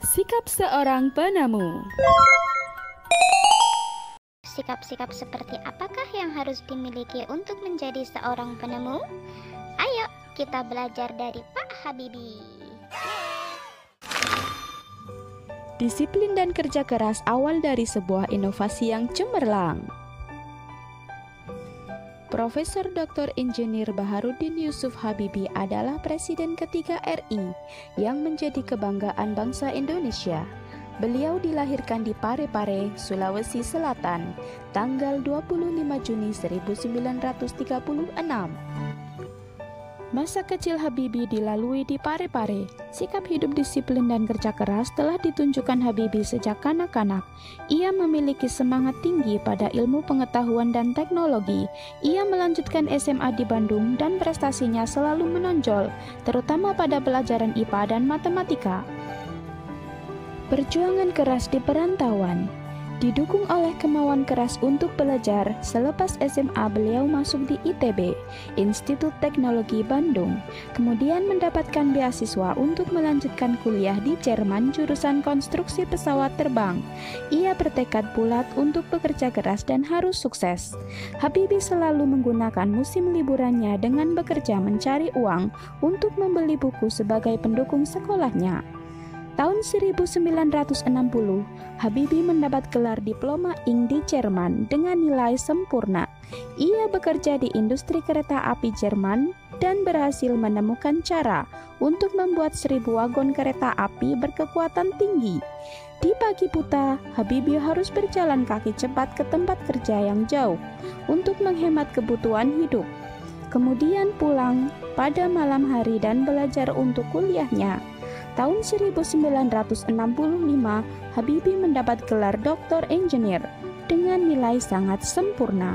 Sikap seorang penemu. Sikap-sikap seperti apakah yang harus dimiliki untuk menjadi seorang penemu? Ayo kita belajar dari Pak Habibie. Disiplin dan kerja keras awal dari sebuah inovasi yang cemerlang. Profesor Dr. Insinyur Baharudin Yusuf Habibie adalah Presiden ketiga RI yang menjadi kebanggaan bangsa Indonesia. Beliau dilahirkan di Parepare, Sulawesi Selatan, tanggal 25 Juni 1936. Masa kecil Habibie dilalui di Parepare. Sikap hidup disiplin dan kerja keras telah ditunjukkan Habibie sejak kanak-kanak. Ia memiliki semangat tinggi pada ilmu pengetahuan dan teknologi. Ia melanjutkan SMA di Bandung dan prestasinya selalu menonjol, terutama pada pelajaran IPA dan matematika. Perjuangan keras di perantauan. Didukung oleh kemauan keras untuk belajar, selepas SMA beliau masuk di ITB, Institut Teknologi Bandung, kemudian mendapatkan beasiswa untuk melanjutkan kuliah di Jerman jurusan konstruksi pesawat terbang. Ia bertekad bulat untuk bekerja keras dan harus sukses. Habibie selalu menggunakan musim liburannya dengan bekerja mencari uang untuk membeli buku sebagai pendukung sekolahnya. Tahun 1960, Habibie mendapat gelar Diploma Ing di Jerman dengan nilai sempurna. Ia bekerja di industri kereta api Jerman dan berhasil menemukan cara untuk membuat 1000 wagon kereta api berkekuatan tinggi. Di pagi buta, Habibie harus berjalan kaki cepat ke tempat kerja yang jauh untuk menghemat kebutuhan hidup. Kemudian pulang pada malam hari dan belajar untuk kuliahnya. Tahun 1965, Habibie mendapat gelar Dr. Insinyur dengan nilai sangat sempurna.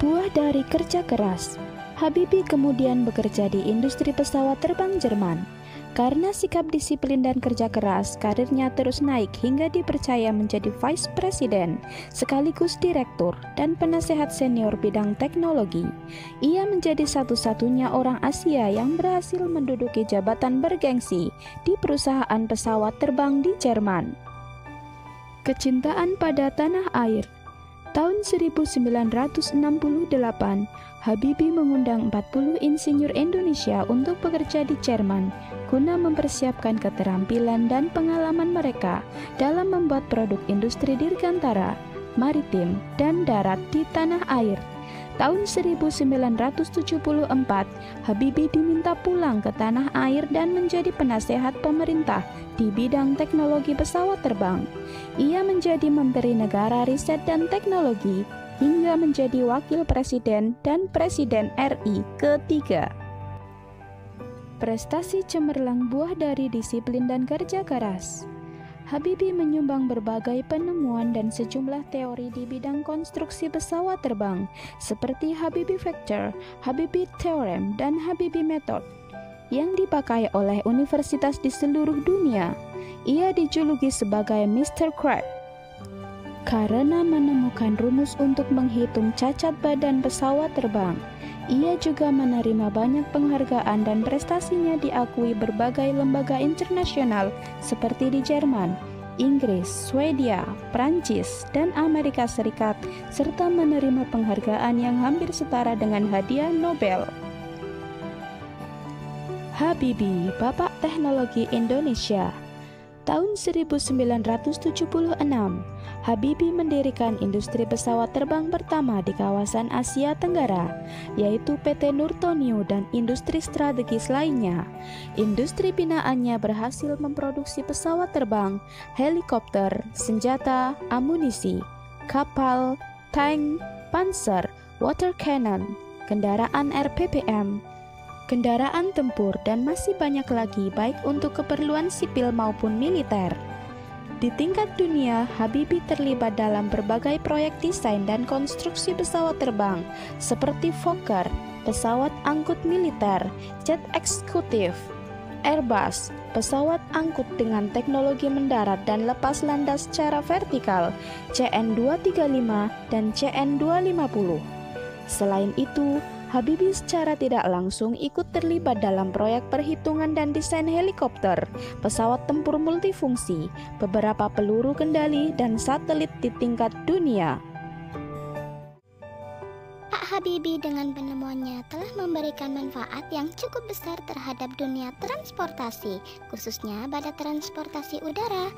Buah dari kerja keras. Habibie kemudian bekerja di industri pesawat terbang Jerman. Karena sikap disiplin dan kerja keras, karirnya terus naik hingga dipercaya menjadi Vice President, sekaligus Direktur dan penasehat senior bidang teknologi. Ia menjadi satu-satunya orang Asia yang berhasil menduduki jabatan bergengsi di perusahaan pesawat terbang di Jerman. Kecintaan pada tanah air. Tahun 1968, Habibie mengundang 40 insinyur Indonesia untuk bekerja di Jerman guna mempersiapkan keterampilan dan pengalaman mereka dalam membuat produk industri dirgantara, maritim, dan darat di tanah air. Tahun 1974, Habibie diminta pulang ke tanah air dan menjadi penasehat pemerintah di bidang teknologi pesawat terbang. Ia menjadi Menteri Negara Riset dan Teknologi hingga menjadi Wakil Presiden dan Presiden RI ketiga. Prestasi cemerlang buah dari disiplin dan kerja keras. Habibie menyumbang berbagai penemuan dan sejumlah teori di bidang konstruksi pesawat terbang seperti Habibie Factor, Habibie Theorem, dan Habibie Method yang dipakai oleh universitas di seluruh dunia. Ia dijuluki sebagai Mr. Crack karena menemukan rumus untuk menghitung cacat badan pesawat terbang. Ia juga menerima banyak penghargaan dan prestasinya diakui berbagai lembaga internasional seperti di Jerman, Inggris, Swedia, Prancis, dan Amerika Serikat, serta menerima penghargaan yang hampir setara dengan hadiah Nobel. Habibie, Bapak Teknologi Indonesia. Tahun 1976, Habibie mendirikan industri pesawat terbang pertama di kawasan Asia Tenggara, yaitu PT Nurtonio dan industri strategis lainnya. Industri binaannya berhasil memproduksi pesawat terbang, helikopter, senjata, amunisi, kapal, tank, panser, water cannon, kendaraan RPPM, kendaraan tempur, dan masih banyak lagi baik untuk keperluan sipil maupun militer. Di tingkat dunia, Habibie terlibat dalam berbagai proyek desain dan konstruksi pesawat terbang seperti Fokker, pesawat angkut militer, jet eksekutif, Airbus, pesawat angkut dengan teknologi mendarat dan lepas landas secara vertikal, CN235 dan CN250. Selain itu, Habibie secara tidak langsung ikut terlibat dalam proyek perhitungan dan desain helikopter, pesawat tempur multifungsi, beberapa peluru kendali, dan satelit di tingkat dunia. Pak Habibie dengan penemuannya telah memberikan manfaat yang cukup besar terhadap dunia transportasi, khususnya pada transportasi udara.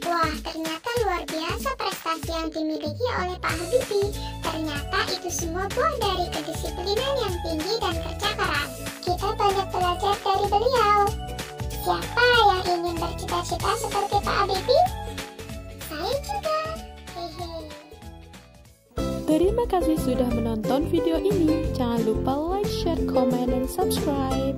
Wah, ternyata luar biasa prestasi yang dimiliki oleh Pak Habibie. Ternyata itu semua buah dari kedisiplinan yang tinggi dan kerja keras. Kita banyak belajar dari beliau. Siapa yang ingin bercita-cita seperti Pak Habibie? Saya juga. Hehe. Terima kasih sudah menonton video ini. Jangan lupa like, share, komen, dan subscribe.